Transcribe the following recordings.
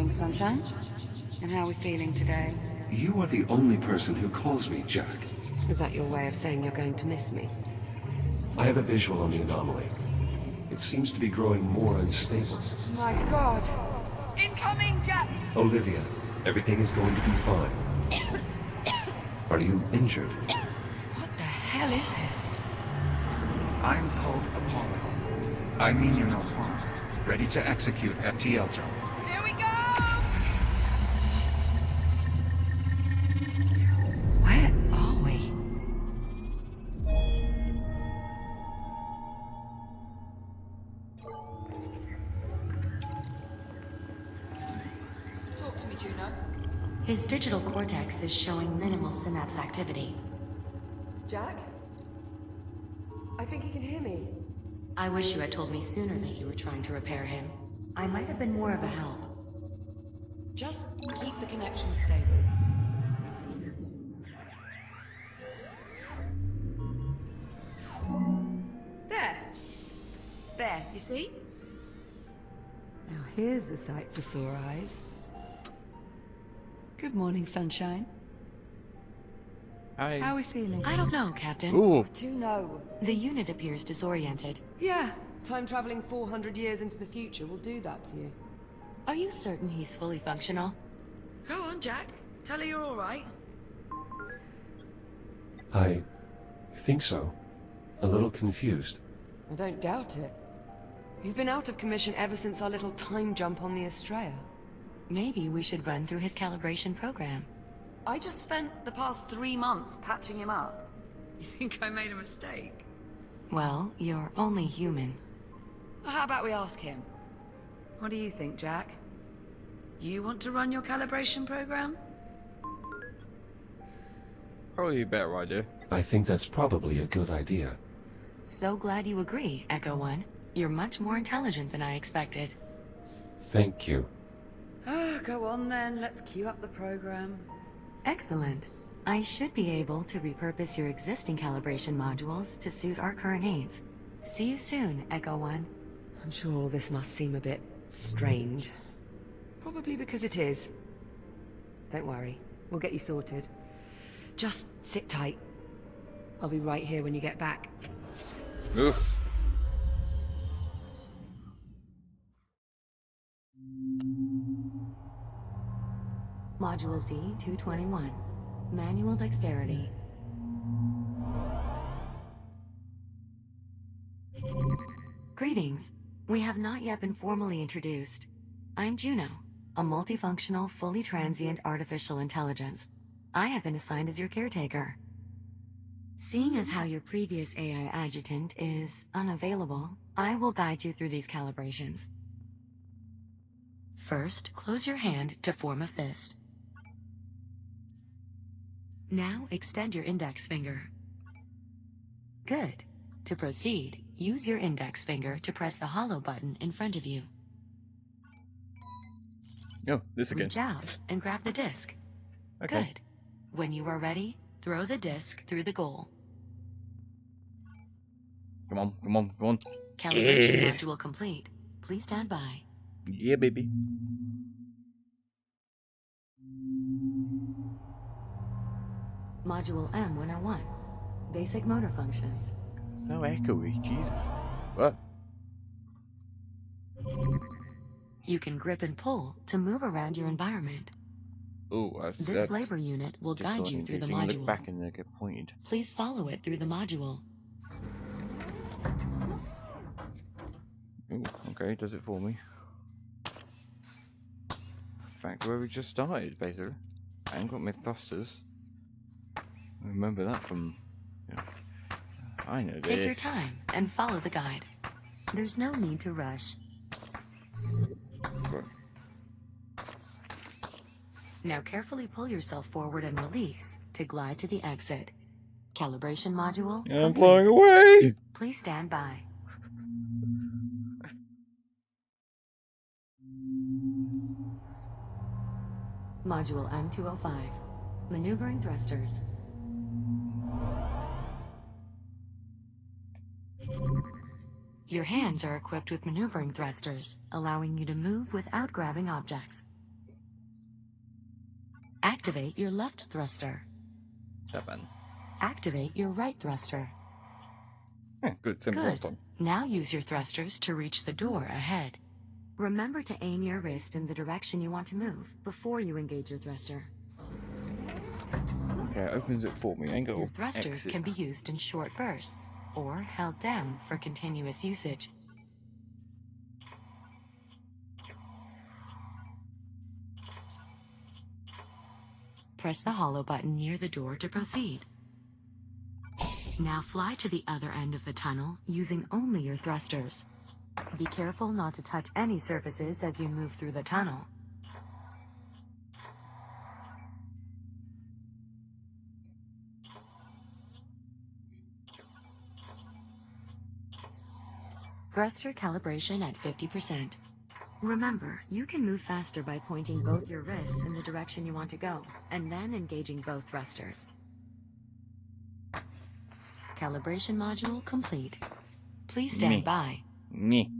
morning, sunshine. And how are we feeling today? You are the only person who calls me Jack. Is that your way of saying you're going to miss me? I have a visual on the anomaly. It seems to be growing more unstable. My God! Incoming, Jack! Olivia, everything is going to be fine. Are you injured? What the hell is this? I'm called Apollo. I mean you no harm. Ready to execute FTL job. Here we go! Where are we? Talk to me, Juno. His digital cortex is showing minimal synapse activity. Jack? I think he can hear me. I wish you had told me sooner that you were trying to repair him. I might have been more of a help. Just keep the connection stable. There. There, you see? Now here's the sight for sore eyes. Good morning, sunshine. Hi. How are we feeling? I don't know, Captain. Ooh. Do know. The unit appears disoriented. Yeah, time traveling 400 years into the future will do that to you. Are you certain he's fully functional? Go on, Jack. Tell her you're all right. I think so. A little confused. I don't doubt it. You've been out of commission ever since our little time jump on the Estrella. Maybe we should run through his calibration program. I just spent the past 3 months patching him up. You think I made a mistake? Well, you're only human. Well, how about we ask him? What do you think, Jack? You want to run your calibration program? Probably a better idea. I think that's probably a good idea. So glad you agree, Echo One. You're much more intelligent than I expected. Thank you. Go on then, let's queue up the program. Excellent. I should be able to repurpose your existing calibration modules to suit our current needs. See you soon, Echo One. I'm sure all this must seem a bit strange. Probably because it is. Don't worry, we'll get you sorted. Just sit tight. I'll be right here when you get back. Ooh. Module D-221. Manual Dexterity. Greetings. We have not yet been formally introduced. I'm Juno, a multifunctional, fully transient artificial intelligence. I have been assigned as your caretaker. Seeing as how your previous AI adjutant is unavailable, I will guide you through these calibrations. First, close your hand to form a fist. Now extend your index finger. Good. To proceed, use your index finger to press the hollow button in front of you. Oh, this again. Reach out and grab the disc. Okay. Good. When you are ready, throw the disc through the goal. Come on, come on, come on. Calibration Yes. module complete. Please stand by. Yeah, baby. Module M101. Basic motor functions. So echoey, Jesus. What? You can grip and pull to move around your environment. Oh, that's This labor unit will guide you through the Look module. back and they get pointed. Please follow it through the module. Oh, okay, does it for me. Back where we just started, basically. I ain't got my thrusters. I remember that from... Yeah. I know this. Take your time and follow the guide. There's no need to rush. Right. Now carefully pull yourself forward and release to glide to the exit. Calibration module. I'm complete. flying away! Please stand by. Module M205. Maneuvering thrusters. Your hands are equipped with maneuvering thrusters, allowing you to move without grabbing objects. Activate your left thruster. 7. Activate your right thruster. Yeah, good, same as last Good. time. Now use your thrusters to reach the door ahead. Remember to aim your wrist in the direction you want to move before you engage your thruster. Okay, it opens it for me. Angle Your thrusters exit. can be used in short bursts, or held down for continuous usage. Press the hollow button near the door to proceed. Now fly to the other end of the tunnel using only your thrusters. Be careful not to touch any surfaces as you move through the tunnel. Thruster calibration at 50%. Remember, you can move faster by pointing both your wrists in the direction you want to go, and then engaging both thrusters. Calibration module complete. Please stand Me. by. Me.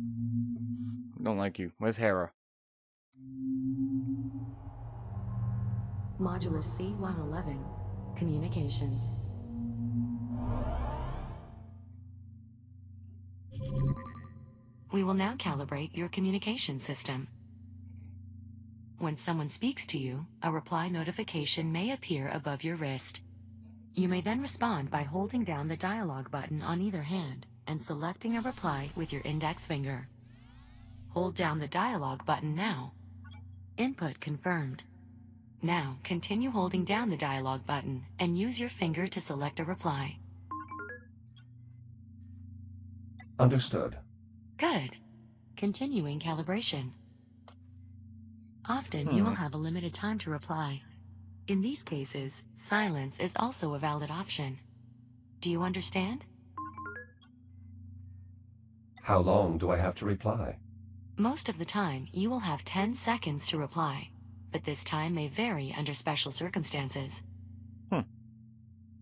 Don't like you. Where's Hera? Module C-111. Communications. We will now calibrate your communication system. When someone speaks to you, a reply notification may appear above your wrist. You may then respond by holding down the dialogue button on either hand and selecting a reply with your index finger. Hold down the dialogue button now. Input confirmed. Now, continue holding down the dialogue button and use your finger to select a reply. Understood. Good. Continuing calibration. Often, you will have a limited time to reply. In these cases, silence is also a valid option. Do you understand? How long do I have to reply? Most of the time, you will have 10 seconds to reply, but this time may vary under special circumstances.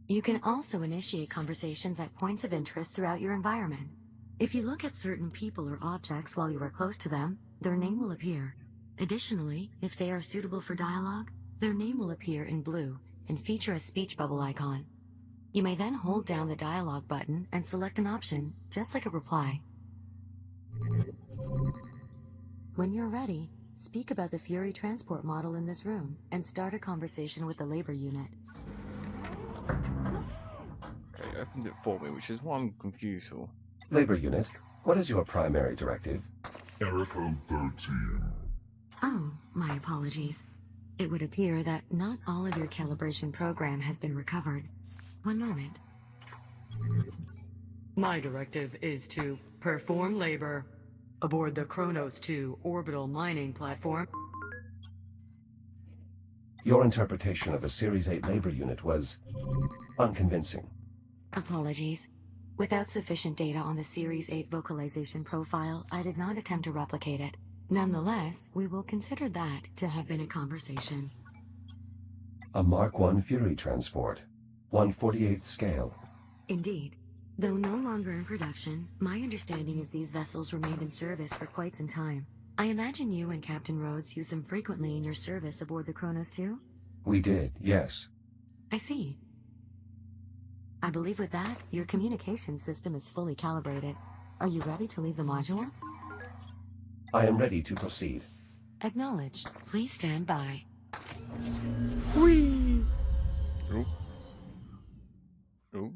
You can also initiate conversations at points of interest throughout your environment. If you look at certain people or objects while you are close to them, their name will appear. Additionally, if they are suitable for dialogue, their name will appear in blue and feature a speech bubble icon. You may then hold down the dialogue button and select an option, just like a reply. When you're ready, speak about the Fury transport model in this room and start a conversation with the labor unit. Okay, it opens it for me, which is why I'm confused for. Labor unit, what is your primary directive? Error code 13. Oh, my apologies. It would appear that not all of your calibration program has been recovered. One moment. My directive is to perform labor aboard the Kronos 2 orbital mining platform. Your interpretation of a Series 8 labor unit was unconvincing. Apologies. Without sufficient data on the Series 8 vocalization profile, I did not attempt to replicate it. Nonetheless, we will consider that to have been a conversation. A Mark I Fury transport, 1/48th scale. Indeed. Though no longer in production, my understanding is these vessels remained in service for quite some time. I imagine you and Captain Rhodes use them frequently in your service aboard the Kronos 2? We did, yes. I see. I believe with that, your communication system is fully calibrated. Are you ready to leave the module? I am ready to proceed. Acknowledged. Please stand by. Whee! Oh. Oh.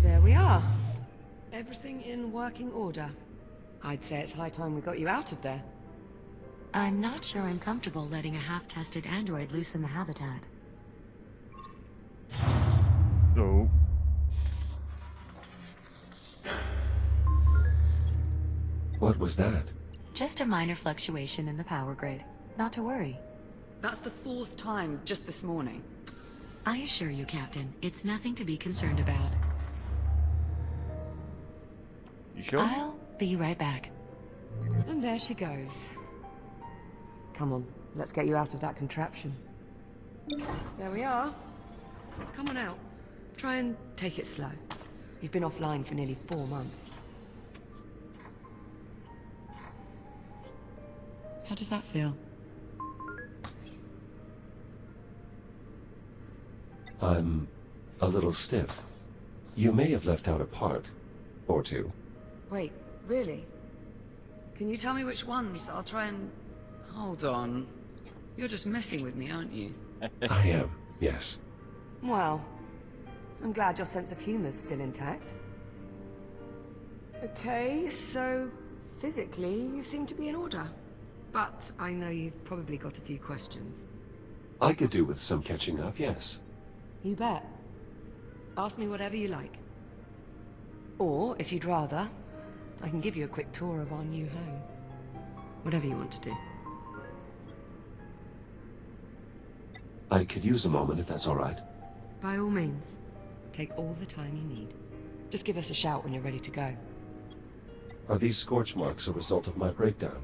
There we are. Everything in working order. I'd say it's high time we got you out of there. I'm not sure I'm comfortable letting a half-tested android loose in the habitat. Oh. What was that? Just a minor fluctuation in the power grid. Not to worry. That's the 4th time just this morning. I assure you, Captain, it's nothing to be concerned about. You sure? I'll be right back. And there she goes. Come on, let's get you out of that contraption. There we are. Come on out. Try and take it slow. You've been offline for nearly 4 months. How does that feel? I'm a little stiff. You may have left out a part or two. Wait, really? Can you tell me which ones? I'll try and... Hold on. You're just messing with me, aren't you? I am, yes. Well, I'm glad your sense of humor's still intact. Okay, so physically you seem to be in order. But I know you've probably got a few questions. I could do with some catching up, yes. You bet. Ask me whatever you like. Or, if you'd rather, I can give you a quick tour of our new home. Whatever you want to do. I could use a moment if that's all right. By all means. Take all the time you need. Just give us a shout when you're ready to go. Are these scorch marks a result of my breakdown?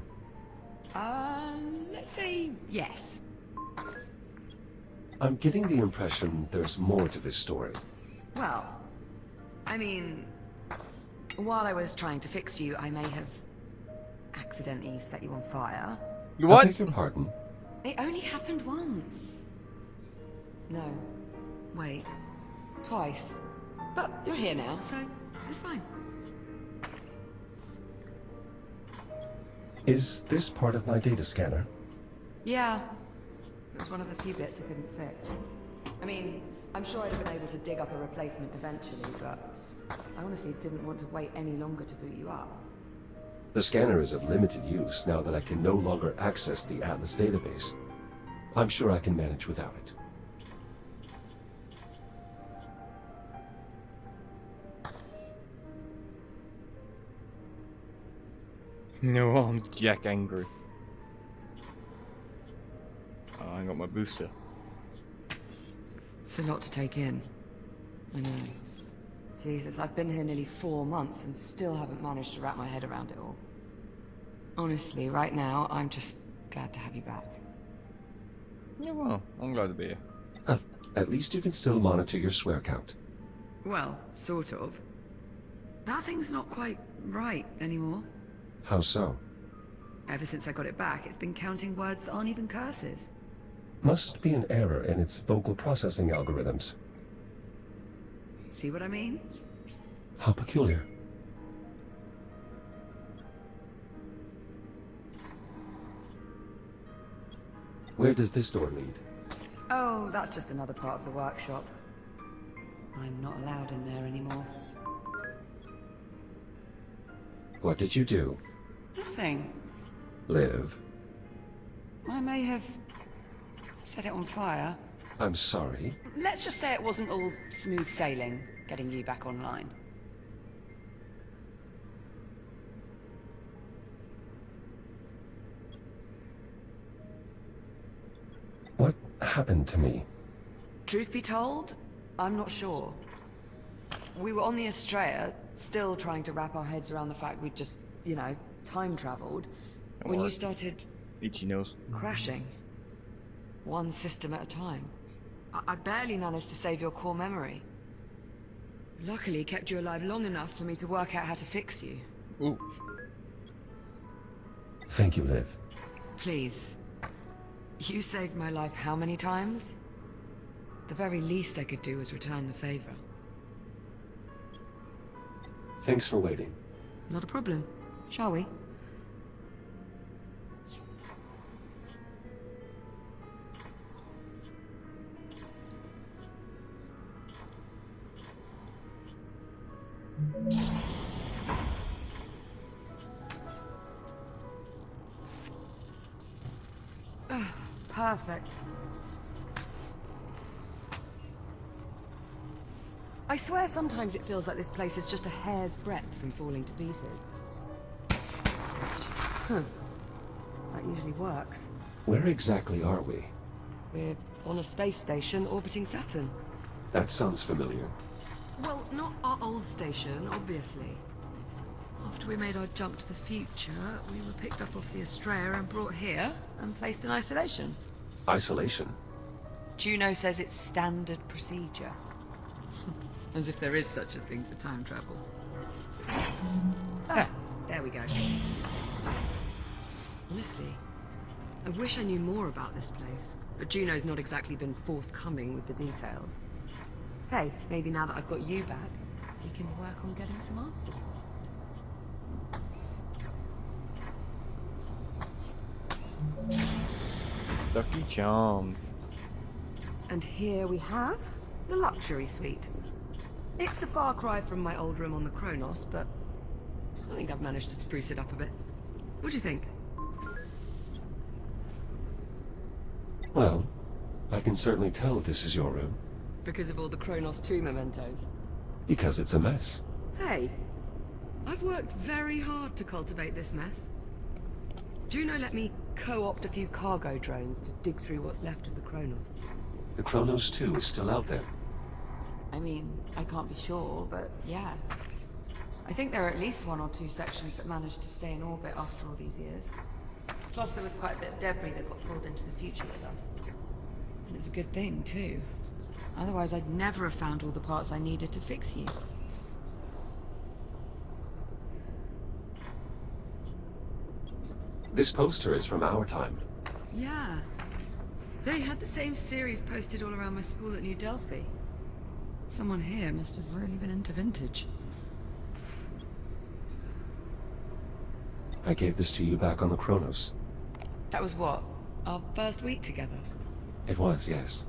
Let's say yes. I'm getting the impression there's more to this story. Well, I mean, while I was trying to fix you, I may have accidentally set you on fire. I What? beg your pardon? It only happened once. No. Wait. Twice. But you're here now, so it's fine. Is this part of my data scanner? Yeah. It was one of the few bits I couldn't fix. I mean, I'm sure I'd have been able to dig up a replacement eventually, but I honestly didn't want to wait any longer to boot you up. The scanner is of limited use now that I can no longer access the Atlas database. I'm sure I can manage without it. No arms, Jack angry. Oh, I ain't got my booster. It's a lot to take in. I know. Jesus, I've been here nearly 4 months and still haven't managed to wrap my head around it all. Honestly, right now, I'm just glad to have you back. Yeah, well, I'm glad to be here. At least you can still monitor your swear count. Well, sort of. That thing's not quite right anymore. How so? Ever since I got it back, it's been counting words that aren't even curses. Must be an error in its vocal processing algorithms. See what I mean? How peculiar. Where does this door lead? Oh, that's just another part of the workshop. I'm not allowed in there anymore. What did you do? Nothing. Liv? I may have set it on fire. I'm sorry. Let's just say it wasn't all smooth sailing, getting you back online. What happened to me? Truth be told, I'm not sure. We were on the Estrella, still trying to wrap our heads around the fact we'd just, you know, time traveled, when you started Itchy nose. crashing. One system at a time. I barely managed to save your core memory. Luckily, kept you alive long enough for me to work out how to fix you. Ooh. Thank you, Liv. Please. You saved my life how many times? The very least I could do was return the favor. Thanks for waiting. Not a problem. Shall we? Perfect. I swear sometimes it feels like this place is just a hair's breadth from falling to pieces. Huh. That usually works. Where exactly are we? We're on a space station orbiting Saturn. That sounds familiar. Well, not our old station, obviously. After we made our jump to the future, we were picked up off the Estrella and brought here and placed in isolation. Isolation? Juno says it's standard procedure. As if there is such a thing for time travel. Ah, there we go. Honestly, I wish I knew more about this place, but Juno's not exactly been forthcoming with the details. Hey, maybe now that I've got you back, you can work on getting some answers. Lucky Charms. And here we have the luxury suite. It's a far cry from my old room on the Kronos, but I think I've managed to spruce it up a bit. What do you think? Well, I can certainly tell this is your room, Because of all the Kronos 2 mementos. because it's a mess. Hey, I've worked very hard to cultivate this mess. Juno let me co-opt a few cargo drones to dig through what's left of the Kronos. The Kronos 2 is still out there. I mean, I can't be sure, but yeah. I think there are at least 1 or 2 sections that managed to stay in orbit after all these years. Plus there was quite a bit of debris that got pulled into the future with us. And it's a good thing, too. Otherwise I'd never have found all the parts I needed to fix you. This poster is from our time. Yeah. They had the same series posted all around my school at New Delphi. Someone here must have really been into vintage. I gave this to you back on the Kronos. That was what? Our first week together? It was, yes.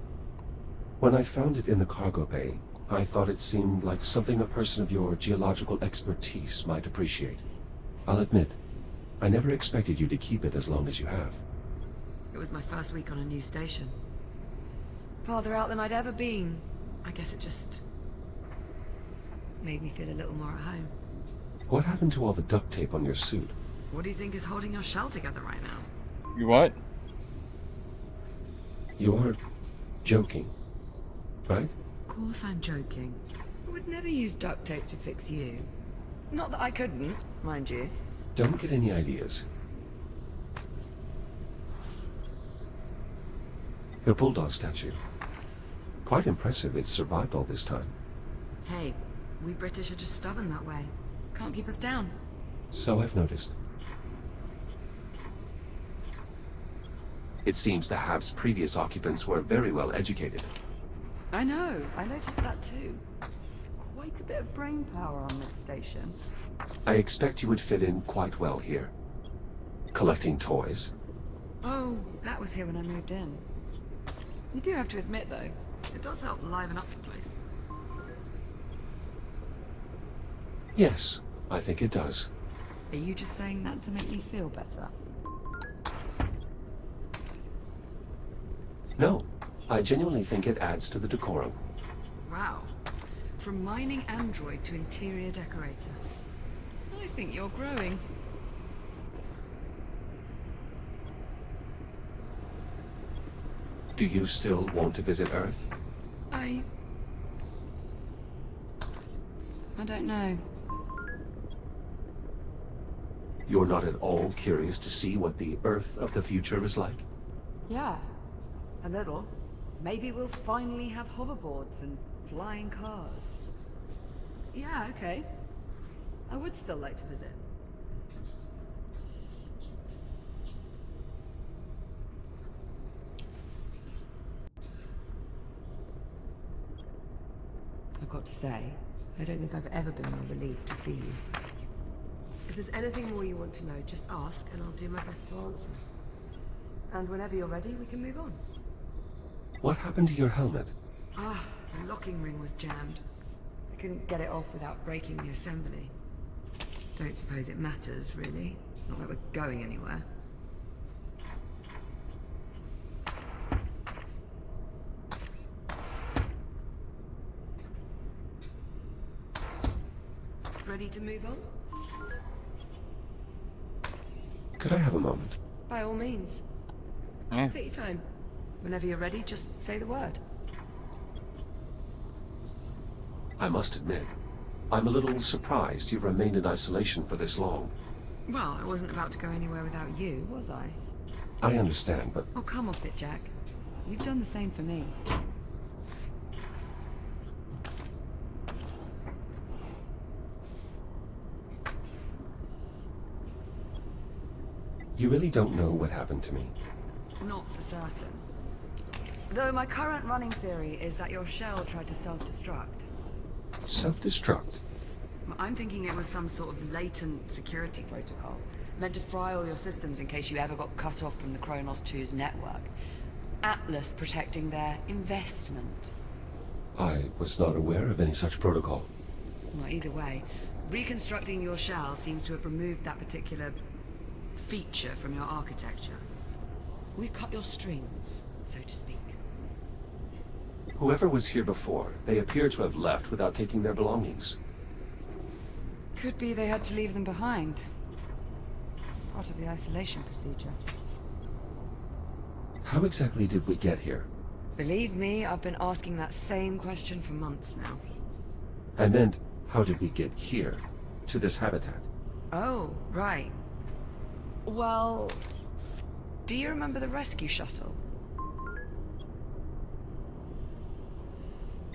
When I found it in the cargo bay, I thought it seemed like something a person of your geological expertise might appreciate. I'll admit, I never expected you to keep it as long as you have. It was my first week on a new station. Farther out than I'd ever been. I guess it just made me feel a little more at home. What happened to all the duct tape on your suit? What do you think is holding your shell together right now? You what? You aren't joking, right? Of course I'm joking. I would never use duct tape to fix you. Not that I couldn't, mind you. Don't get any ideas. Your bulldog statue. Quite impressive it's survived all this time. Hey, we British are just stubborn that way. Can't keep us down. So I've noticed. It seems the Hab's previous occupants were very well educated. I know, I noticed that too. Quite a bit of brain power on this station. I expect you would fit in quite well here. Collecting toys. Oh, that was here when I moved in. You do have to admit though, it does help liven up the place. Yes, I think it does. Are you just saying that to make me feel better? No, I genuinely think it adds to the decorum. Wow. From mining android to interior decorator. I think you're growing. Do you still want to visit Earth? I don't know. You're not at all curious to see what the Earth of the future is like? Yeah, a little. Maybe we'll finally have hoverboards and flying cars. Yeah, okay. I would still like to visit. I've got to say, I don't think I've ever been more relieved to see you. If there's anything more you want to know, just ask and I'll do my best to answer. And whenever you're ready, we can move on. What happened to your helmet? Ah, the locking ring was jammed. I couldn't get it off without breaking the assembly. Don't suppose it matters, really. It's not like we're going anywhere. Ready to move on? Could I have a moment? By all means. Yeah. Take your time. Whenever you're ready, just say the word. I must admit, I'm a little surprised you've remained in isolation for this long. Well, I wasn't about to go anywhere without you, was I? I understand, but Oh, come off it, Jack. You've done the same for me. you really don't know what happened to me. Not for certain. Though my current running theory is that your shell tried to self-destruct. Self-destruct? I'm thinking it was some sort of latent security protocol, meant to fry all your systems in case you ever got cut off from the Kronos 2's network. Atlas protecting their investment. I was not aware of any such protocol. Well, either way, reconstructing your shell seems to have removed that particular feature from your architecture. We've cut your strings, so to speak. Whoever was here before, they appear to have left without taking their belongings. Could be they had to leave them behind. Part of the isolation procedure. How exactly did we get here? Believe me, I've been asking that same question for months now. I meant, how did we get here? To this habitat? Oh, right. Well, do you remember the rescue shuttle?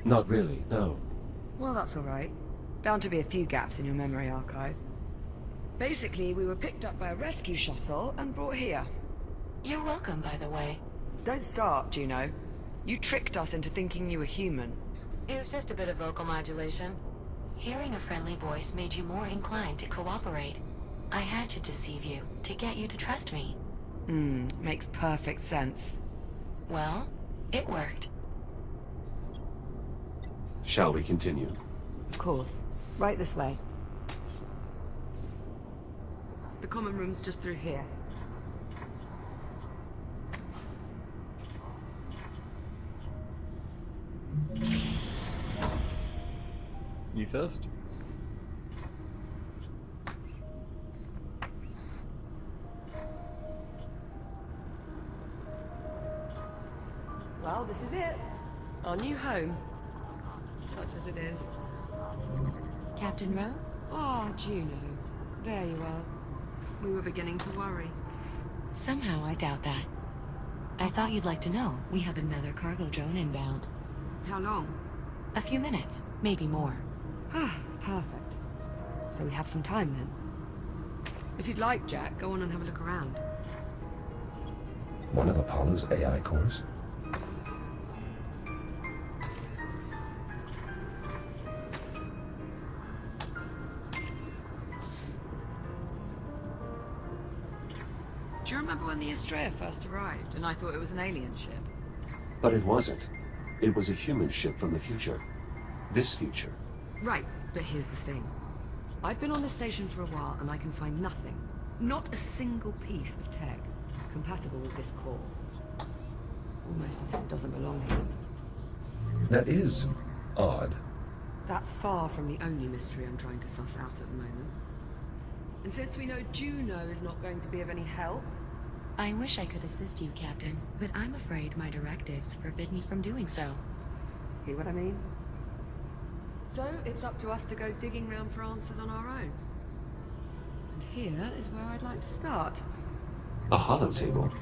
Not really, no. Well, that's all right. Bound to be a few gaps in your memory archive. Basically, we were picked up by a rescue shuttle and brought here. You're welcome, by the way. Don't start, Juno. You tricked us into thinking you were human. It was just a bit of vocal modulation. Hearing a friendly voice made you more inclined to cooperate. I had to deceive you, to get you to trust me. Makes perfect sense. Well, it worked. Shall we continue? Of course. Right this way. The common room's just through here. You first. Well, this is it. Our new home. Such as it is. Captain Rowe? Ah, Juno. There you are. We were beginning to worry. Somehow I doubt that. I thought you'd like to know. We have another cargo drone inbound. How long? A few minutes, maybe more. Perfect. So we have some time then. If you'd like, Jack, go on and have a look around. One of Apollo's AI cores? Do you remember when the Estrella first arrived and I thought it was an alien ship? But it wasn't. It was a human ship from the future. This future. Right, but here's the thing. I've been on the station for a while and I can find nothing, not a single piece of tech, compatible with this core. Almost as if it doesn't belong here. That is odd. That's far from the only mystery I'm trying to suss out at the moment. And since we know Juno is not going to be of any help... I wish I could assist you, Captain, but I'm afraid my directives forbid me from doing so. See what I mean? So, it's up to us to go digging round for answers on our own. And here is where I'd like to start. A holotable.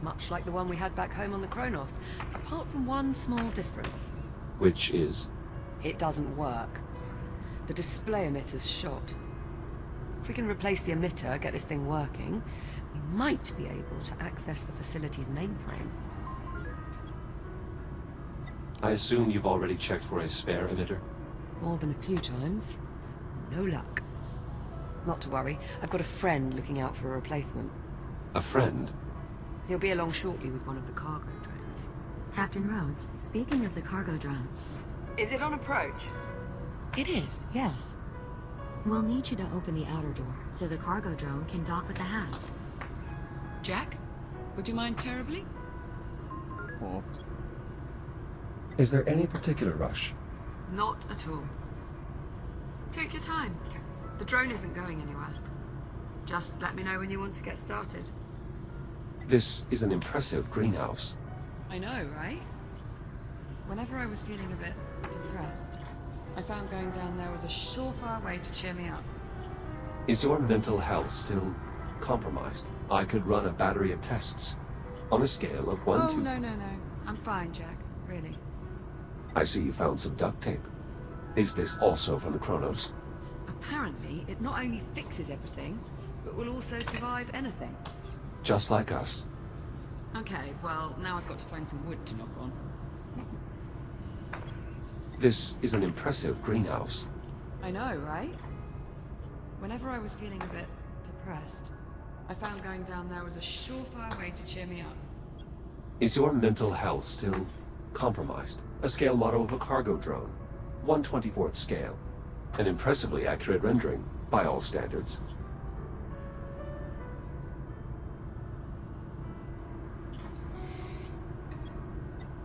Much like the one we had back home on the Kronos, apart from one small difference. Which is? It doesn't work. The display emitter's shot. If we can replace the emitter, get this thing working, we might be able to access the facility's mainframe. I assume you've already checked for a spare emitter? More than a few times. No luck. Not to worry, I've got a friend looking out for a replacement. A friend? He'll be along shortly with one of the cargo drones. Captain Rhodes, speaking of the cargo drone. Is it on approach? It is, yes. We'll need you to open the outer door, so the cargo drone can dock with the hatch. Jack? Would you mind terribly? What? Is there any particular rush? Not at all. Take your time. The drone isn't going anywhere. Just let me know when you want to get started. This is an impressive greenhouse. I know, right? Whenever I was feeling a bit depressed, I found going down there was a surefire way to cheer me up. Is your mental health still compromised? I could run a battery of tests. On a scale of 1 to... No. I'm fine, Jack. Really. I see you found some duct tape. Is this also from the Kronos? Apparently, it not only fixes everything, but will also survive anything. Just like us. Okay, well, now I've got to find some wood to knock on. This is an impressive greenhouse. I know, right? Whenever I was feeling a bit depressed, I found going down there was a surefire way to cheer me up. Is your mental health still compromised? A scale model of a cargo drone. 1/24th scale. An impressively accurate rendering, by all standards.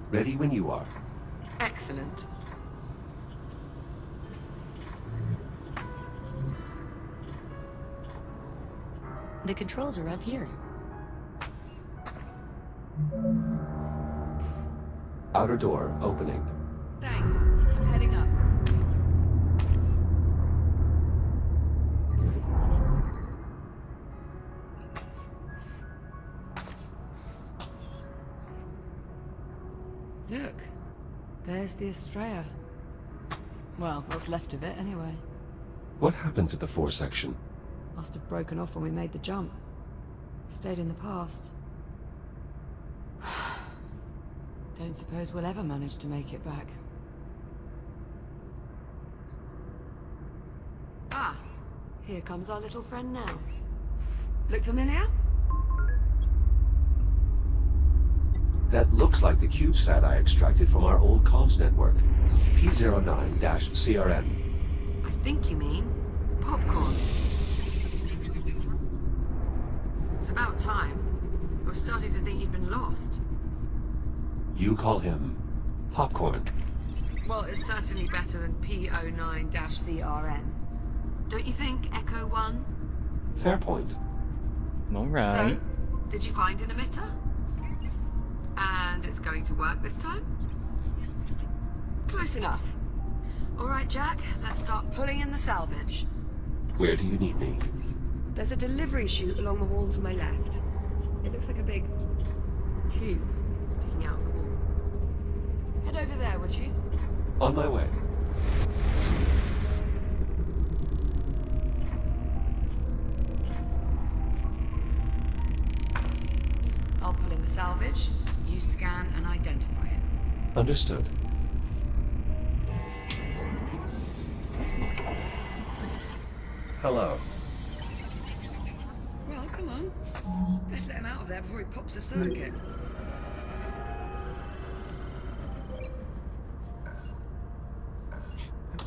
Ready when you are. Excellent. The controls are up here. Outer door opening. Thanks. I'm heading up. Look. There's the Estrella. Well, what's left of it, anyway. What happened to the 4 section? Must have broken off when we made the jump. Stayed in the past. Don't suppose we'll ever manage to make it back. Ah, here comes our little friend now. Look familiar? That looks like the CubeSat I extracted from our old comms network. P09-CRN. I think you mean popcorn. It's about time. I was starting to think you'd been lost. You call him Popcorn. Well, it's certainly better than P09-CRN. Don't you think, Echo 1? Fair point. Alright. So, did you find an emitter? And it's going to work this time? Close enough. All right, Jack, let's start pulling in the salvage. Where do you need me? There's a delivery chute along the wall to my left. It looks like a big tube sticking out of the wall. Head over there, would you? On my way. I'll pull in the salvage. You scan and identify it. Understood. Hello. Well, come on. Let's let him out of there before he pops a circuit.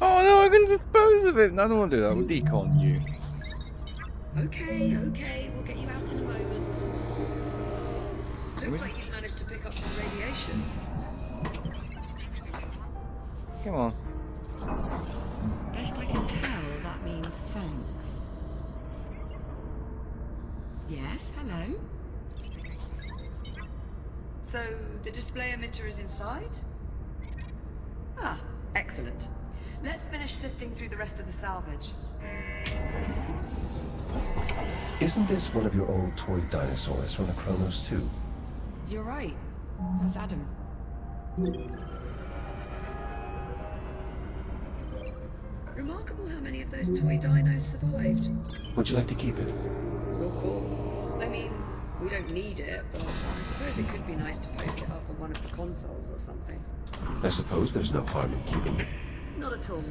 Oh no, I can dispose of it! No, I don't want to do that. We'll decon you. Okay, we'll get you out in a moment. Looks like you've managed to pick up some radiation. Come on. Best I can tell, that means thanks. Yes, hello? So, the display emitter is inside? Ah, excellent. Let's finish sifting through the rest of the salvage. Isn't this one of your old toy dinosaurs from the Chronos 2? You're right. That's Adam. Remarkable how many of those toy dinos survived. Would you like to keep it? Real cool. I mean, we don't need it, but I suppose it could be nice to post it up on one of the consoles or something. I suppose there's no harm in keeping it. Not at all.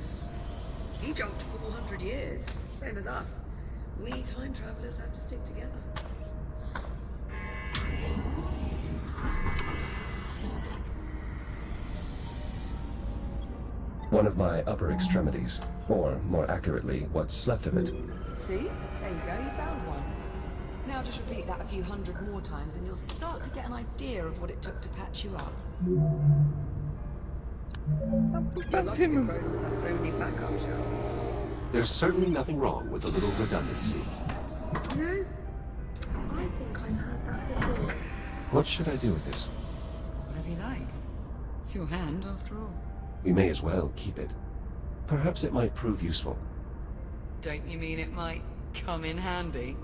He jumped 400 years, same as us. We time travelers have to stick together. One of my upper extremities, or more accurately, what's left of it. See? There you go, you found one. Now just repeat that a few hundred more times and you'll start to get an idea of what it took to patch you up. You're lucky the Chronos have so many backup shells. There's certainly nothing wrong with a little redundancy. No? I think I've heard that before. What should I do with this? Whatever you like. It's your hand, after all. We may as well keep it. Perhaps it might prove useful. Don't you mean it might come in handy?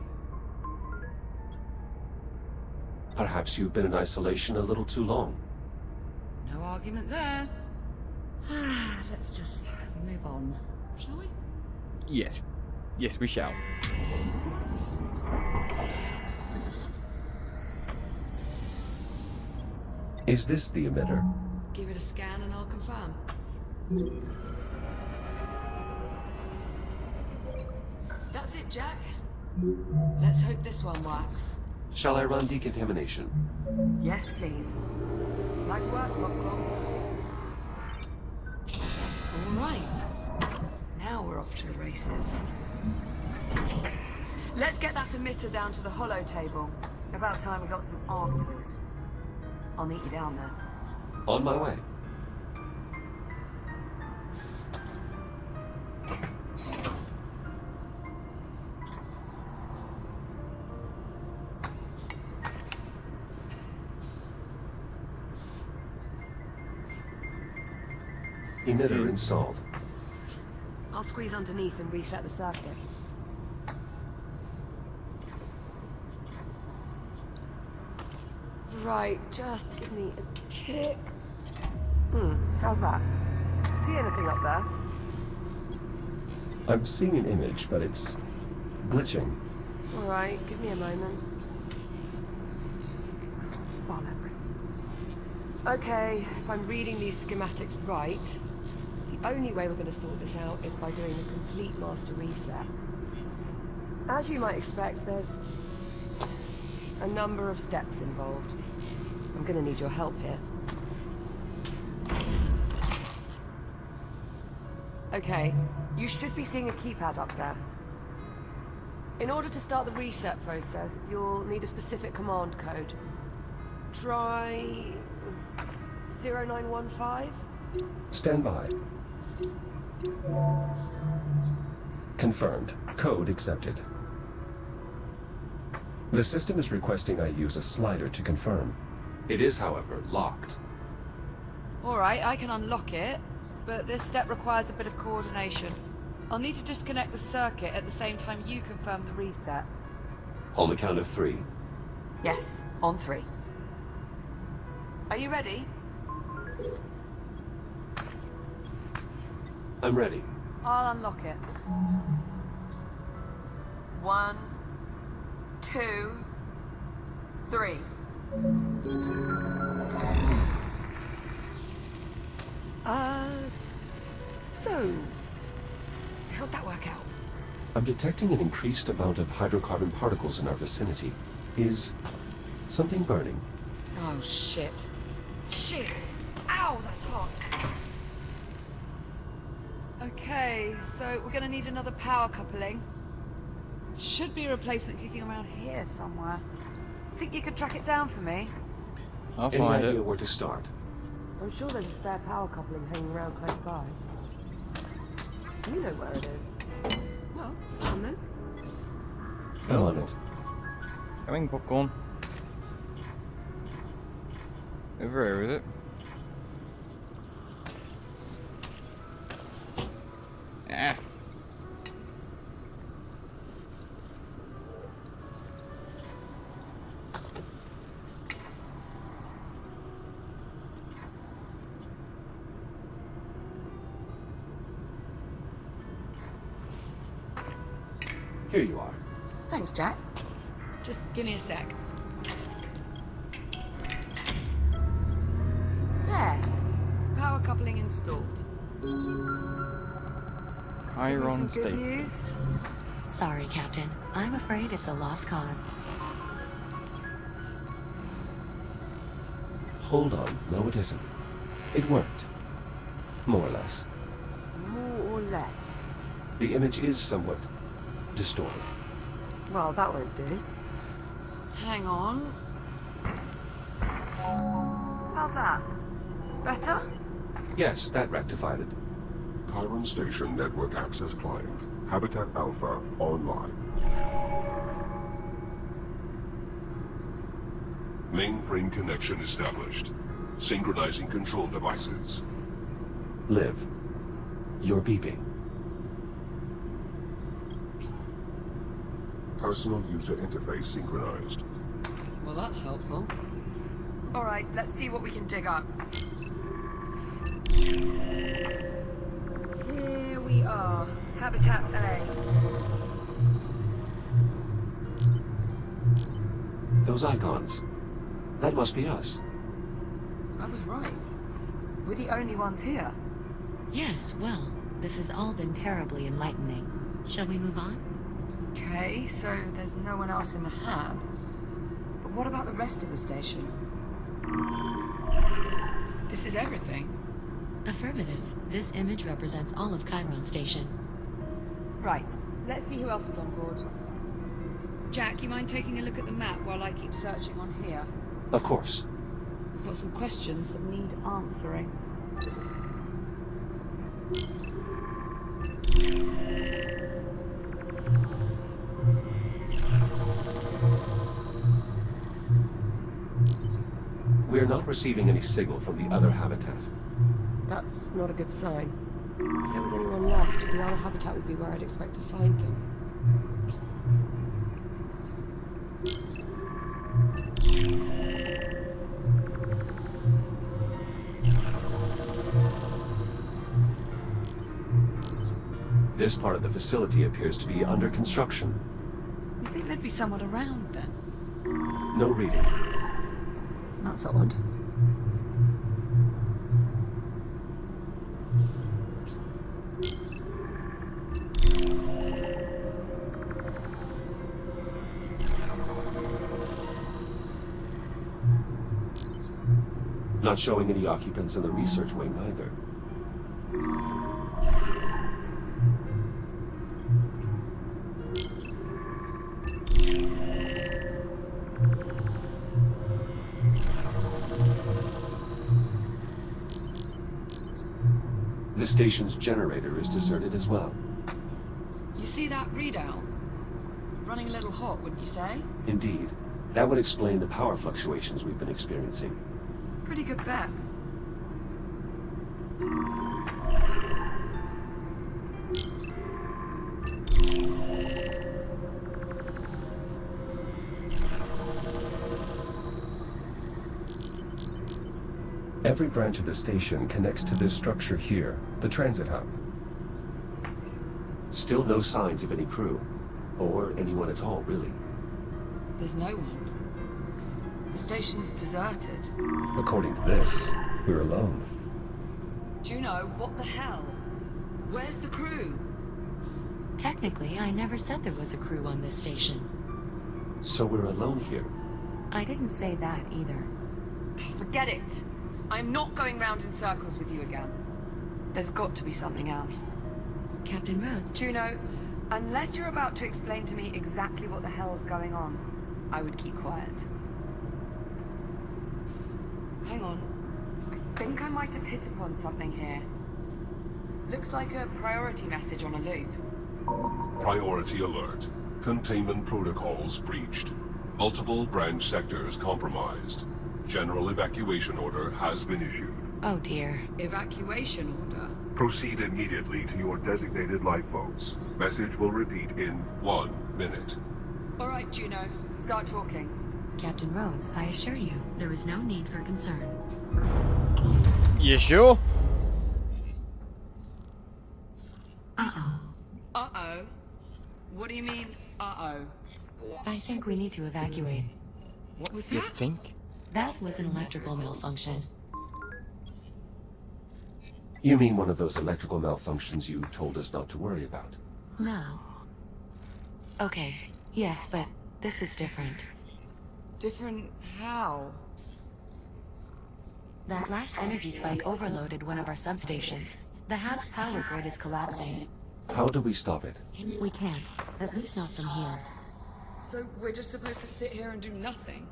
Perhaps you've been in isolation a little too long. No argument there. Let's just move on, shall we? Yes. Yes, we shall. Is this the emitter? Give it a scan and I'll confirm. That's it, Jack. Let's hope this one works. Shall I run decontamination? Yes, please. Nice work, Popcorn. All right. Now we're off to the races. Let's get that emitter down to the holo table. About time we got some answers. I'll meet you down there. On my way. Emitter installed. I'll squeeze underneath and reset the circuit. Right, just give me a tick. How's that? See anything up there? I'm seeing an image, but it's glitching. All right, give me a moment. Bollocks. Okay, if I'm reading these schematics right, the only way we're going to sort this out is by doing a complete master reset. As you might expect, there's a number of steps involved. I'm going to need your help here. Okay, you should be seeing a keypad up there. In order to start the reset process, you'll need a specific command code. Try 0915? Stand by. Confirmed. Code accepted. The system is requesting I use a slider to confirm. It is, however, locked. Alright, I can unlock it, but this step requires a bit of coordination. I'll need to disconnect the circuit at the same time you confirm the reset. On the count of 3. Yes, on 3. Are you ready? I'm ready. I'll unlock it. 1, 2, 3. So... how'd that work out? I'm detecting an increased amount of hydrocarbon particles in our vicinity. Is something burning? Oh, shit. Shit! Ow, that's hot! Okay, so we're gonna need another power coupling. Should be a replacement kicking around here somewhere. Think you could track it down for me? I'll Any find idea it. where to start? I'm sure there's a spare power coupling hanging around close by. You know where it is. Well, on then. I'm on it. Coming, Popcorn. Over here, is it? Ah. Here you are. Thanks, Jack. Just give me a sec. There. Power coupling installed. Chiron Some good State. news? Sorry, Captain. I'm afraid it's a lost cause. Hold on. No, it isn't. It worked. More or less. More or less. The image is somewhat distorted. Well, that won't do. Hang on. How's that? Better? Yes, that rectified it. Chiron Station Network Access Client. Habitat Alpha online. Mainframe connection established. Synchronizing control devices. Liv, you're beeping. Personal user interface synchronized. Well, that's helpful. All right, let's see what we can dig up. Here we are. Habitat A. Those icons. That must be us. I was right. We're the only ones here. Yes, well, this has all been terribly enlightening. Shall we move on? Okay, so there's no one else in the hab. But what about the rest of the station? This is everything. Affirmative. This image represents all of Chiron Station. Right, let's see who else is on board. Jack, you mind taking a look at the map while I keep searching on here? Of course. I've got some questions that need answering. We're not receiving any signal from the other habitat. That's not a good sign. If there was anyone left, the other habitat would be where I'd expect to find them. This part of the facility appears to be under construction. You think there'd be someone around then? No reading. That's odd. Not showing any occupants in the research wing either. The station's generator is deserted as well. You see that readout? Running a little hot, wouldn't you say? Indeed. That would explain the power fluctuations we've been experiencing. Pretty good bet. Every branch of the station connects to this structure here, the transit hub. Still no signs of any crew. Or anyone at all, really. There's no one. The station's deserted. According to this, we're alone. Juno, what the hell? Where's the crew? Technically, I never said there was a crew on this station. So we're alone here. I didn't say that either. Forget it. I'm not going round in circles with you again. There's got to be something else. Captain Rhodes, Juno, unless you're about to explain to me exactly what the hell's going on, I would keep quiet. Hang on. I think I might have hit upon something here. Looks like a priority message on a loop. Priority alert. Containment protocols breached. Multiple branch sectors compromised. General evacuation order has been issued. oh dear. Evacuation order? Proceed immediately to your designated lifeboats. Message will repeat in 1 minute. All right, Juno. Start talking. Captain Rhodes, I assure you, there is no need for concern. You sure? Uh-oh. Uh-oh? What do you mean, uh-oh? I think we need to evacuate. What was You that? think? That was an electrical malfunction. You mean one of those electrical malfunctions you told us not to worry about? No. Okay, yes, but this is different. Different how? That last energy spike overloaded one of our substations. The hab's power grid is collapsing. How do we stop it? We can't, at least not from here. So we're just supposed to sit here and do nothing?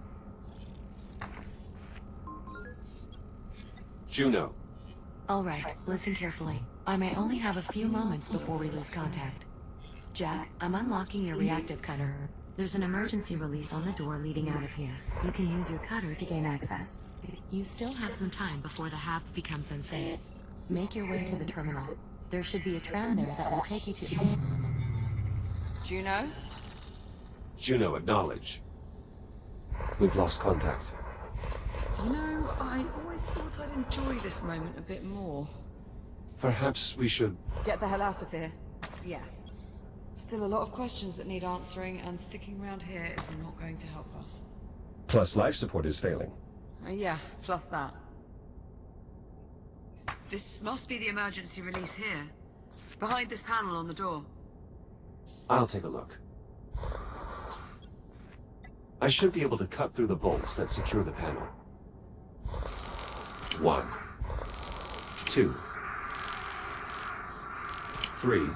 Juno. All right, listen carefully. I may only have a few moments before we lose contact. Jack, I'm unlocking your reactive cutter. There's an emergency release on the door leading out of here. You can use your cutter to gain access. You still have some time before the hab becomes unsafe. Make your way to the terminal. There should be a tram there that will take you to... Juno? Juno, acknowledge. We've lost contact. You know, I always thought I'd enjoy this moment a bit more. Perhaps we should... Get the hell out of here. Yeah. Still a lot of questions that need answering, and sticking around here is not going to help us. Plus life support is failing. Yeah, plus that. This must be the emergency release here. Behind this panel on the door. I'll take a look. I should be able to cut through the bolts that secure the panel. 1, 2, 3,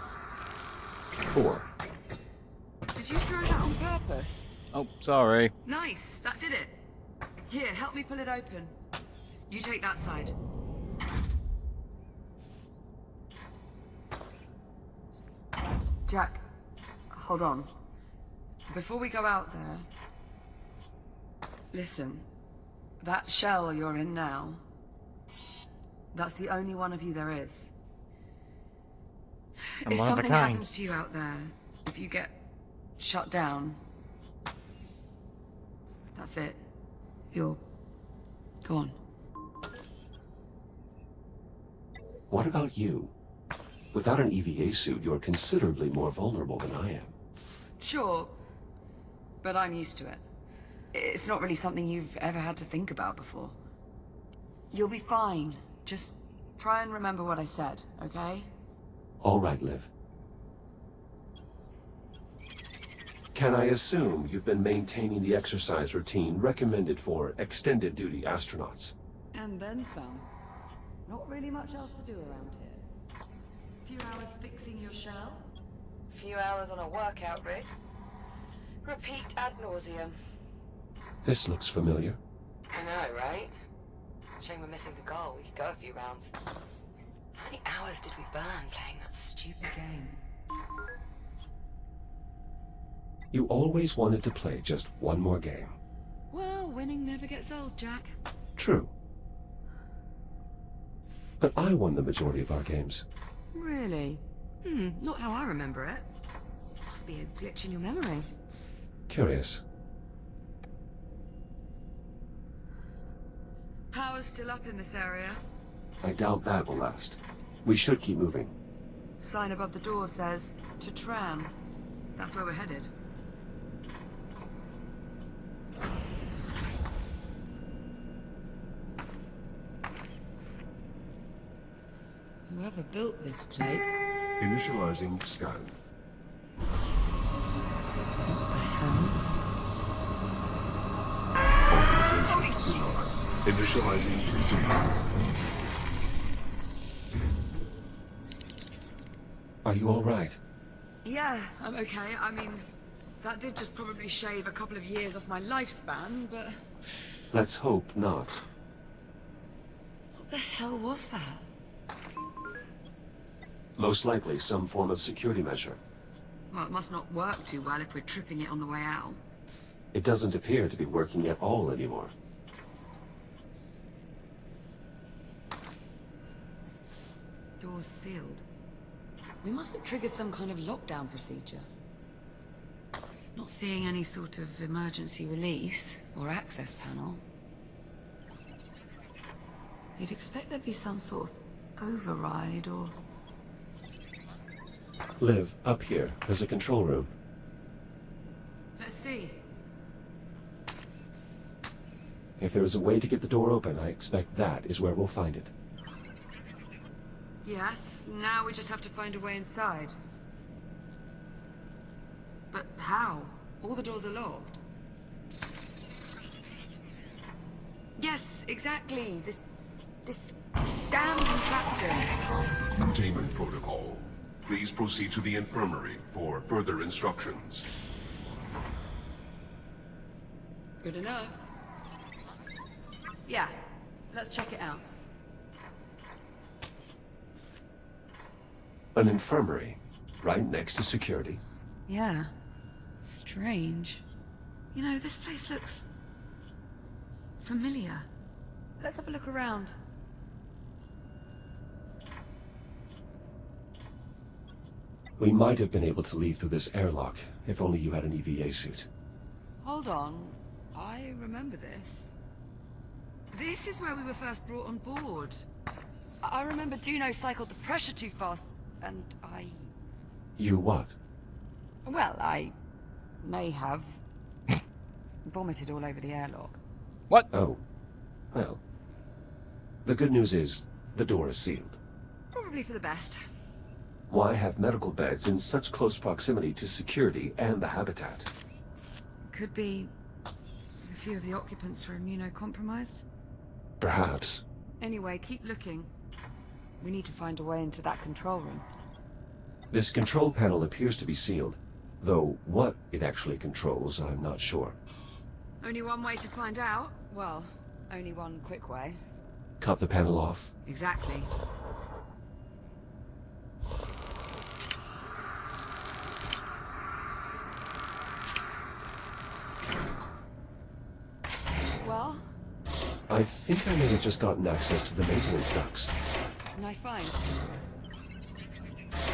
4. Did you throw that on purpose? Oh, sorry. Nice, that did it. Here, help me pull it open. You take that side. Jack, hold on. Before we go out there... Listen, that shell you're in now, that's the only one of you there is. I'm If one of a something kind. happens to you out there, if you get shut down, that's it. You're gone. What about you? Without an EVA suit, you're considerably more vulnerable than I am. Sure, but I'm used to it. It's not really something you've ever had to think about before. You'll be fine. Just try and remember what I said, okay? All right, Liv. Can I assume you've been maintaining the exercise routine recommended for extended duty astronauts? And then some. Not really much else to do around here. Few hours fixing your shell. Few hours on a workout rig. Repeat ad nauseum. This looks familiar. I know, right? Shame we're missing the goal. We could go a few rounds. How many hours did we burn playing that stupid game? You always wanted to play just one more game. Well, winning never gets old, Jack. True. But I won the majority of our games. Really? Not how I remember it. Must be a glitch in your memory. Curious. Power's still up in this area. I doubt that will last. We should keep moving. Sign above the door says, to tram. That's where we're headed. Whoever built this place... Initializing scan. Authorization denied. Initializing continue. Are you all right? Yeah, I'm okay. I mean, that did just probably shave a couple of years off my lifespan, but... Let's hope not. What the hell was that? Most likely some form of security measure. Well, it must not work too well if we're tripping it on the way out. It doesn't appear to be working at all anymore. Door's sealed. We must have triggered some kind of lockdown procedure. Not seeing any sort of emergency release or access panel. You'd expect there'd be some sort of override or... Liv, up here. There's a control room. Let's see. If there is a way to get the door open, I expect that is where we'll find it. Yes, now we just have to find a way inside. But how? All the doors are locked. Yes, exactly. This damn contraption. Containment protocol. Please proceed to the infirmary for further instructions. Good enough. Yeah, let's check it out. An infirmary, right next to security. Yeah. Strange. You know, this place looks... familiar. Let's have a look around. We might have been able to leave through this airlock, if only you had an EVA suit. Hold on. I remember this. This is where we were first brought on board. I remember Juno cycled the pressure too fast, and I... You what? Well, I may have vomited all over the airlock. What? Oh. Well. The good news is, The door is sealed. Probably for the best. Why have medical beds in such close proximity to security and the habitat? Could be a few of the occupants are immunocompromised. Perhaps. Anyway, keep looking. We need to find a way into that control room. This control panel appears to be sealed, though what it actually controls, I'm not sure. Only one way to find out. Well, only one quick way. Cut the panel off. Exactly. Well, I think I may have just gotten access to the maintenance ducts. nice find.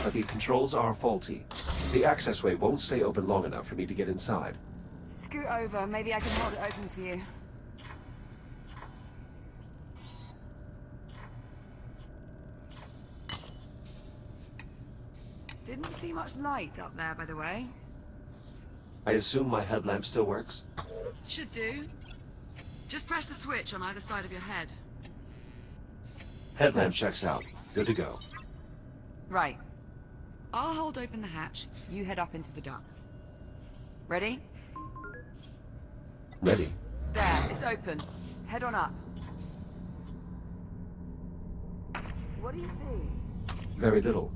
But the controls are faulty. The accessway won't stay open long enough for me to get inside. Scoot over, maybe I can hold it open for you. Didn't see much light up there, by the way. I assume my headlamp still works? Should do. Just press the switch on either side of your head. Headlamp checks out. Good to go. Right. I'll hold open the hatch. You head up into the ducts. Ready? Ready. There, it's open. Head on up. What do you see? Very little.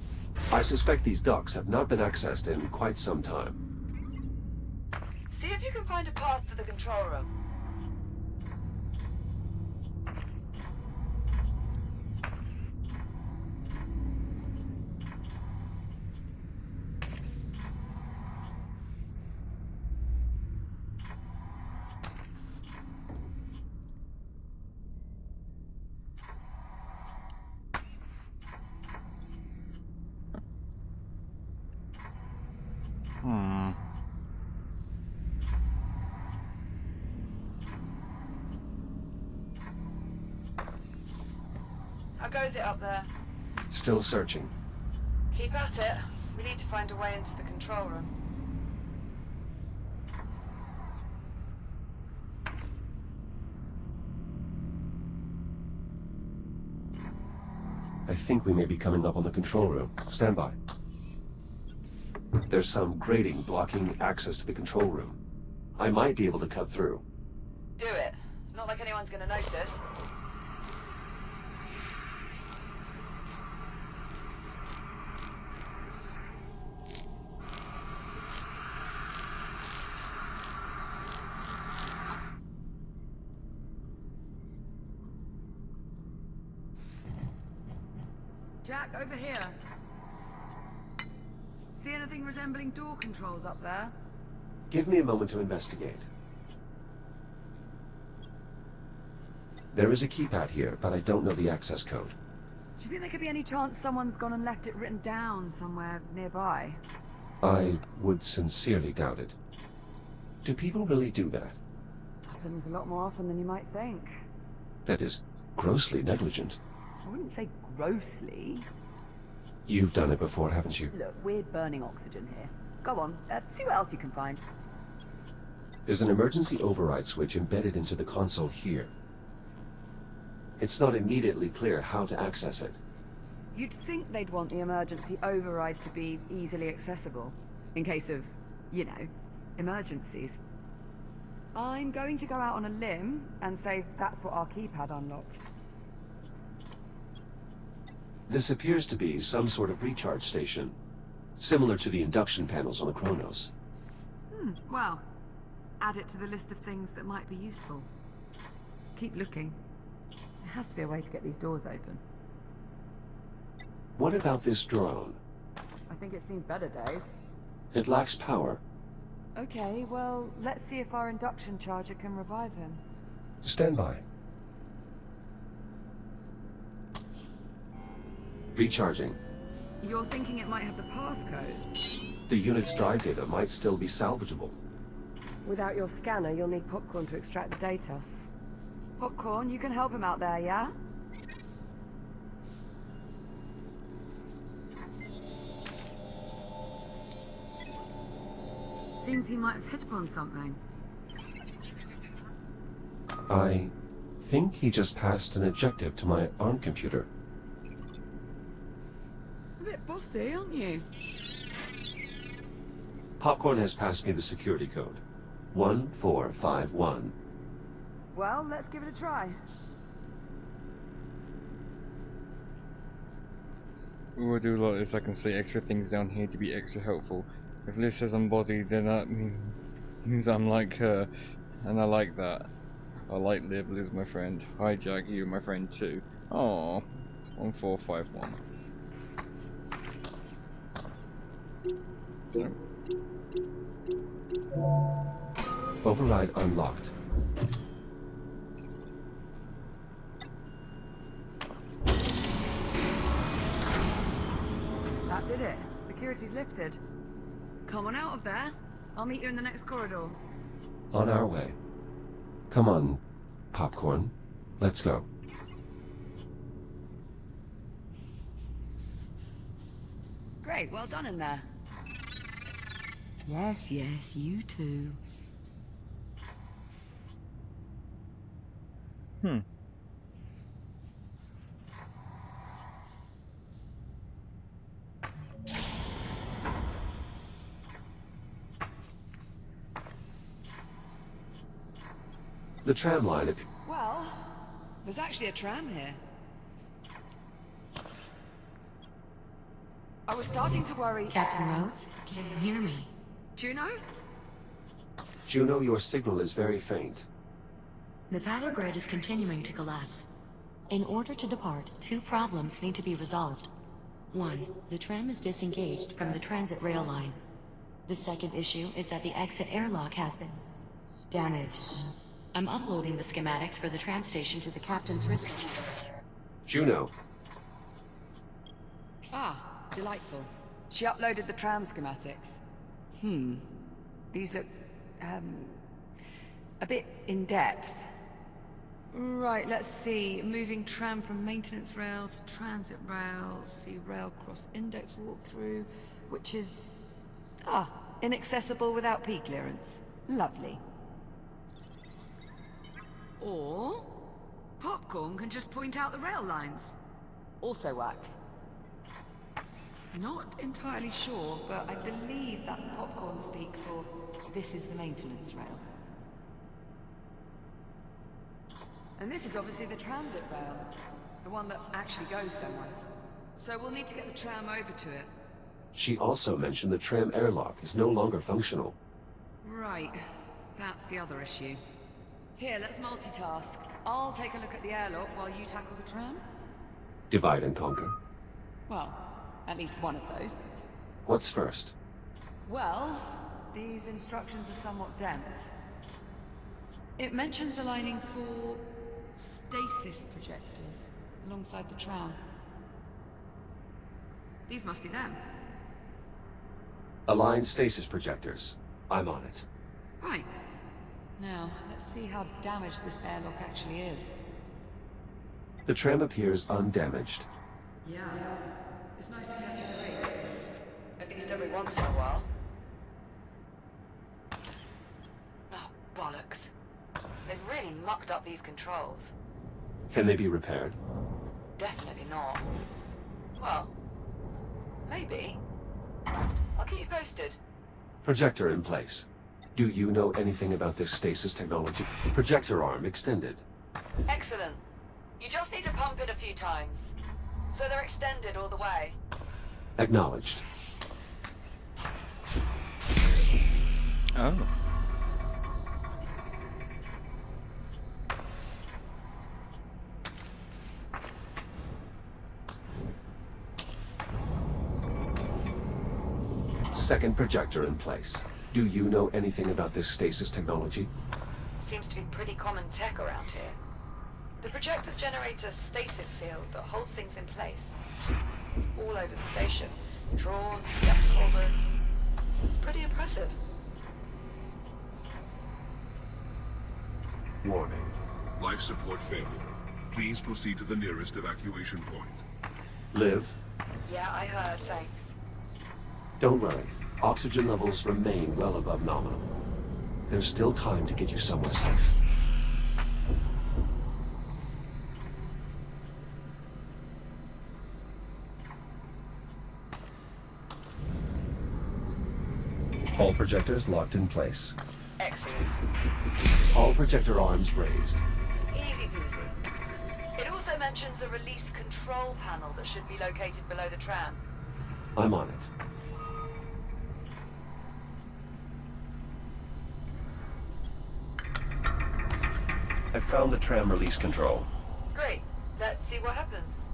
I suspect these ducts have not been accessed in quite some time. See if you can find a path to the control room. How goes it up there? Still searching. Keep at it. We need to find a way into the control room. I think we may be coming up on the control room. Stand by. There's some grating blocking access to the control room. I might be able to cut through. Do it. Not like anyone's gonna notice. Jack, over here. See anything resembling door controls up there? Give me a moment to investigate. There is a keypad here, but I don't know the access code. Do you think there could be any chance someone's gone and left it written down somewhere nearby? I would sincerely doubt it. Do people really do that? Happens a lot more often than you might think. That is grossly negligent. I wouldn't say grossly. You've done it before, haven't you? Look, we're burning oxygen here. Go on, see what else you can find. There's an emergency override switch embedded into the console here. It's not immediately clear how to access it. You'd think they'd want the emergency override to be easily accessible, in case of, you know, emergencies. I'm going to go out on a limb and say that's what our keypad unlocks. This appears to be some sort of recharge station, similar to the induction panels on the Kronos. Well, add it to the list of things that might be useful. Keep looking. There has to be a way to get these doors open. What about this drone? I think it's seen better days. It lacks power. Okay, well, let's see if our induction charger can revive him. Stand by. Recharging. You're thinking it might have the passcode? The unit's drive data might still be salvageable. Without your scanner, you'll need Popcorn to extract the data. Popcorn, you can help him out there, yeah? Seems he might have hit upon something. I think he just passed an objective to my ARM computer. A bit bossy, aren't you? Popcorn has passed me the security code. 1451. Well, let's give it a try. We'll do like this. I can say extra things down here to be extra helpful. If Liz says I'm bodied, then that means I'm like her. And I like that. I like Liv. Liz, my friend. Hi, Jack. You're my friend too. Aww. 1451. No. Override unlocked. That did it. Security's lifted. Come on out of there. I'll meet you in the next corridor. On our way. Come on, Popcorn. Let's go. Great, well done in there. Yes, yes, you too. The tram line. Well, there's actually a tram here. I was starting to worry... Captain Rhodes, can you hear me? Juno? Juno, your signal is very faint. The power grid is continuing to collapse. In order to depart, two problems need to be resolved. One, the tram is disengaged from the transit rail line. The second issue is that the exit airlock has been damaged. I'm uploading the schematics for the tram station to the captain's wrist computer. Juno. Ah, delightful. She uploaded the tram schematics. These look, a bit in-depth. Right, let's see. Moving tram from maintenance rail to transit rail. See rail cross index walkthrough, which is... inaccessible without P clearance. Lovely. Or... Popcorn can just point out the rail lines. Also whack. Not entirely sure, but I believe that Popcorn speaks for this is the maintenance rail. And this is obviously the transit rail, the one that actually goes somewhere. So we'll need to get the tram over to it. She also mentioned the tram airlock is no longer functional. Right, that's the other issue. Here, let's multitask. I'll take a look at the airlock while you tackle the tram. Divide and conquer. Well, at least one of those. What's first? Well, these instructions are somewhat dense. It mentions aligning 4 stasis projectors alongside the tram. These must be them. Align stasis projectors. I'm on it. Right. Now, let's see how damaged this airlock actually is. The tram appears undamaged. Yeah. It's nice to catch a break. At least every once in a while. Oh, bollocks. They've really mucked up these controls. Can they be repaired? Definitely not. Well, maybe. I'll keep you posted. Projector in place. Do you know anything about this stasis technology? Projector arm extended. Excellent. You just need to pump it a few times. So they're extended all the way. Acknowledged. Oh. Second projector in place. Do you know anything about this stasis technology? Seems to be pretty common tech around here. The projectors generate a stasis field that holds things in place. It's all over the station. Drawers, desk holders. It's pretty impressive. Warning. Life support failure. Please proceed to the nearest evacuation point. Liv? Yeah, I heard, thanks. Don't worry. Oxygen levels remain well above nominal. There's still time to get you somewhere safe. All projectors locked in place. Excellent. All projector arms raised. Easy peasy. It also mentions a release control panel that should be located below the tram. I'm on it. I found the tram release control. Great. Let's see what happens.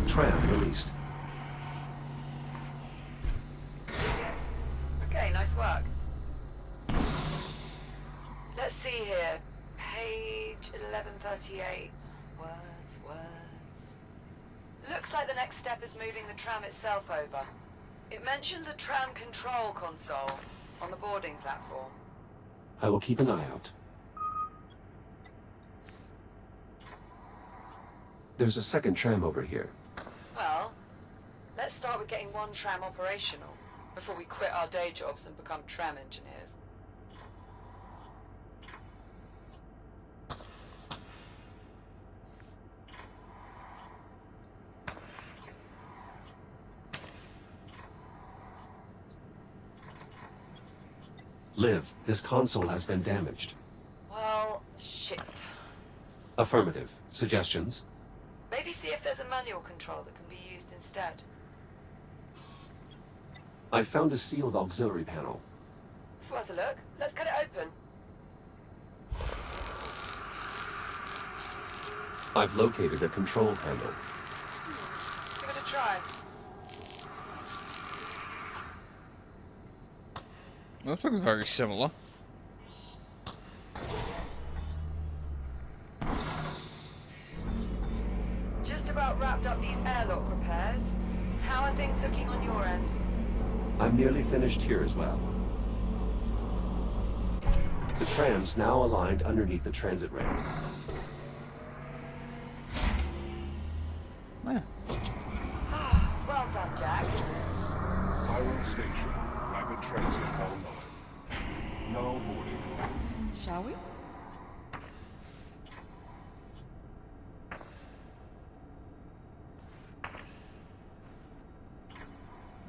Tram released. Okay, nice work. Let's see here. Page 1138. Words. Looks like the next step is moving the tram itself over. It mentions a tram control console on the boarding platform. I will keep an eye out. There's a second tram over here. Well, let's start with getting one tram operational before we quit our day jobs and become tram engineers. Liv, this console has been damaged. Well, shit. Affirmative. Suggestions? Maybe see if there's a manual control that can be used instead. I found a sealed auxiliary panel. It's worth a look. Let's get it open. I've located a control panel. Give it a try. This looks very similar. Just about wrapped up these airlock repairs. How are things looking on your end? I'm nearly finished here as well. The tram's now aligned underneath the transit ramp. Yeah. Well done, Jack. Iron Station. Rapid transit online. Now boarding. Shall we?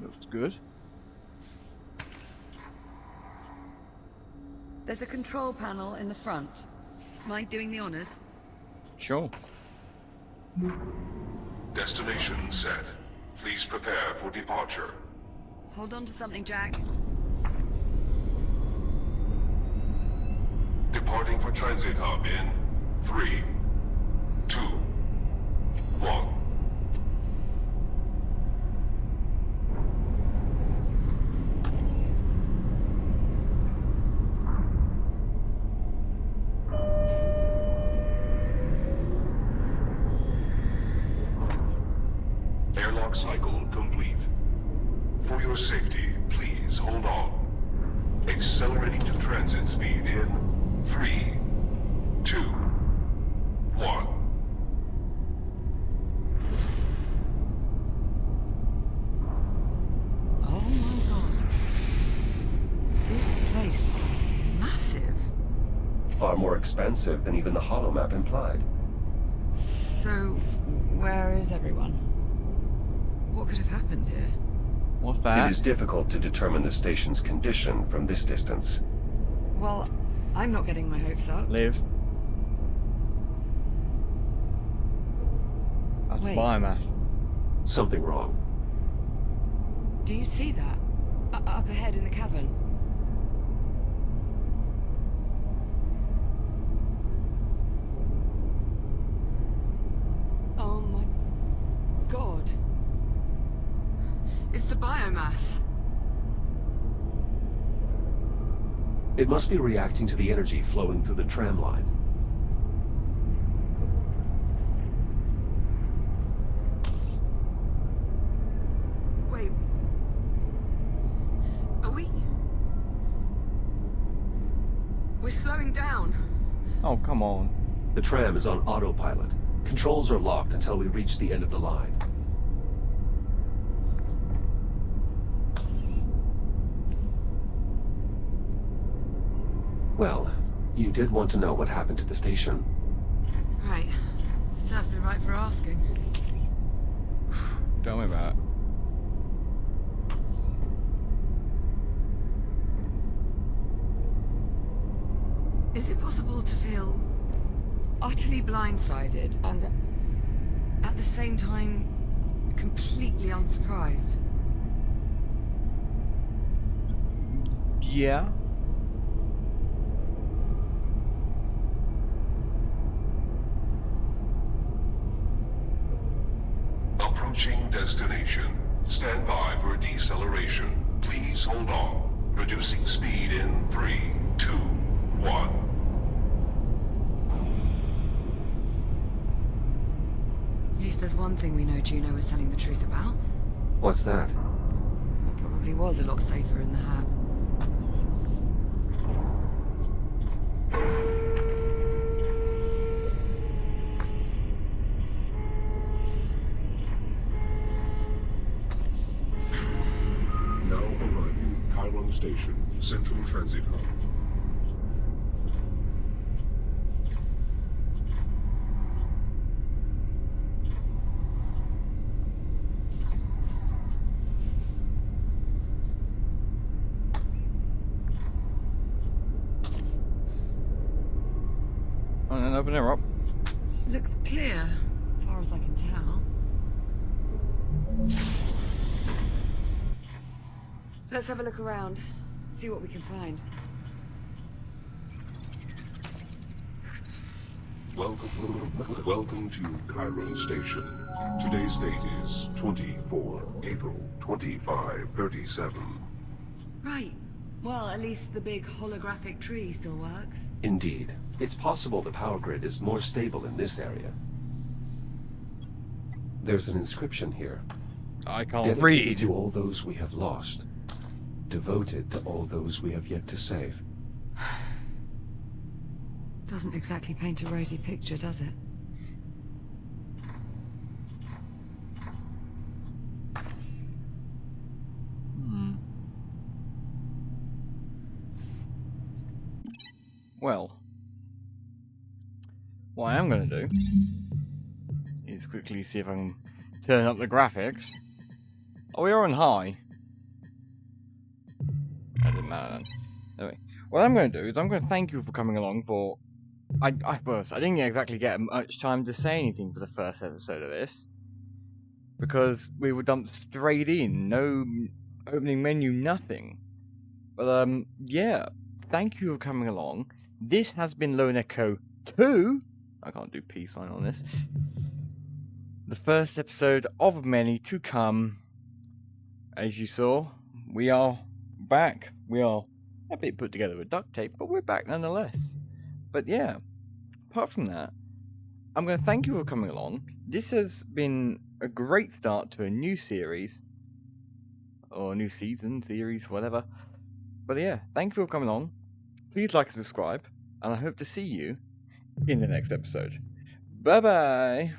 Looks good. There's a control panel in the front. Mind doing the honors? Sure. Destination set. Please prepare for departure. Hold on to something, Jack. Departing for transit hub in 3, 2, 1. Airlock cycle complete. For your safety, please hold on. Accelerating to transit speed in 3, 2, 1. Oh my god. This place is massive. Far more expensive than even the holomap implied. So, where is everyone? What could have happened here? What's It that? is difficult to determine the station's condition from this distance. Well, I'm not getting my hopes up. Live. That's Wait. biomass. Something wrong. Do you see that? Up ahead in the cavern. Oh my god. It's the biomass. It must be reacting to the energy flowing through the tram line. Wait. Are we? We're slowing down. Oh, come on. The tram is on autopilot. Controls are locked until we reach the end of the line. Well, you did want to know what happened to the station. Right. Serves me right for asking. Tell me about it. to feel utterly blindsided and at the same time completely unsurprised. Yeah. Approaching destination. Stand by for deceleration. Please hold on. Reducing speed in 3, 2, 1. At least there's one thing we know Juno was telling the truth about. What's that? It probably was a lot safer in the hab. Now arriving Chiron Station, Central Transit Hub. And then open her up. Looks clear, as far as I can tell. Let's have a look around, see what we can find. Welcome to Chiron Station. Today's date is 24 April 2537. Right. Well, at least the big holographic tree still works. Indeed. It's possible the power grid is more stable in this area. There's an inscription here. I can't Dedicated read. to all those we have lost. Devoted to all those we have yet to save. Doesn't exactly paint a rosy picture, does it? Well, what I am going to do is quickly see if I can turn up the graphics. Oh, we are on high. That didn't matter then. Anyway, what I'm going to do is I'm going to thank you for coming along for... I didn't exactly get much time to say anything for the first episode of this. Because we were dumped straight in. No opening menu, nothing. But, yeah. Thank you for coming along. This has been Lone Echo 2. I can't do peace sign on this. The first episode of many to come. As you saw, we are back. We are a bit put together with duct tape, but we're back nonetheless. But yeah, apart from that, I'm going to thank you for coming along. This has been a great start to a new series. Or a new season, series, whatever. But yeah, thank you for coming on. Please like and subscribe. And I hope to see you in the next episode. Bye bye.